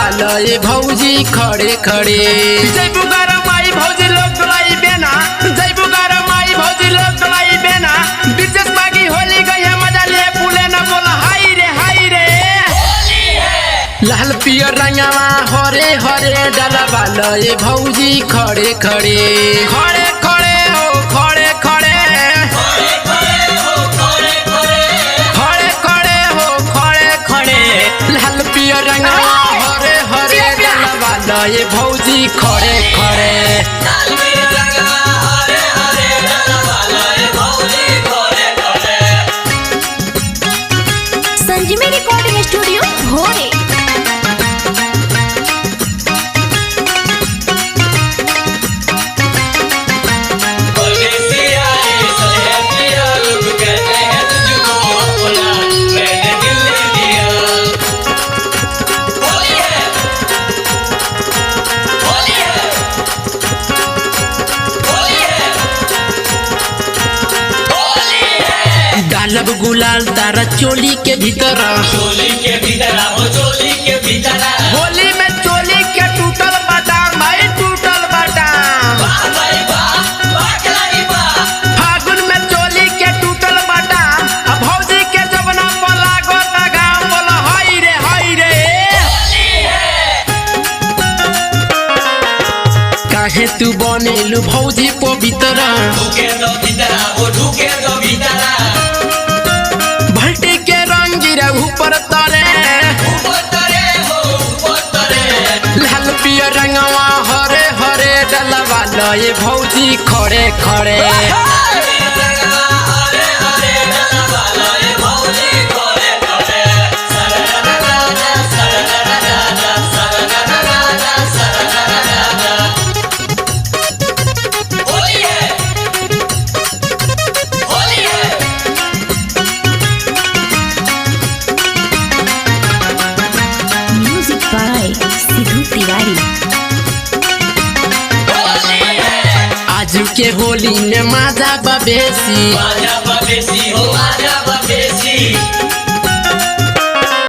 वाला ये भौजी खड़े खड़े। जय बुगारा माई भौजी लोग डोलाई बेना, जय बुगारा माई भौजी लोग डोलाई बेना। बिजनेस बागी होली गई है मजा ले पुले न बोला हाय रे हाय रे। लाल पियर रंगवा हरे हरे डाला वाला ये भौजी खड़े खड़े। खड़े खड़े हो खड़े खड़े, खड़े खड़े हो खड़े खड़े। लाल पियर रंगवा हरे हरे डाला वाला ये भौजी खड़े खड़े। संजीवनी रिकॉर्डिंग स्टूडियो भोरे। डालब गुलाल तारा चोली के भीतर, चोली के भीतर हो चोली के भीतर। होली में चोली के टूटल बादाम भाई टूटल बादाम। फागुन में चोली के टूटल बादाम, अब भौजी के जबना पर लागो लगाम बोला हाय रे हाय रे। काहे तू बनेलू भौजी पवित्र। ढूके दो भीतर हो ढूके दो भीतर। भल्टी के रंग गिरे ऊपर तरे, ऊपर तरे हो ऊपर तरे। लाल पियर रंगवा हरे हरे डाला वाला ये भौजी खड़े खड़े। Music by Siddhu Tiwari. आज के होली में माजा बबेसी, आजा बबेसी हो आजा बबेसी।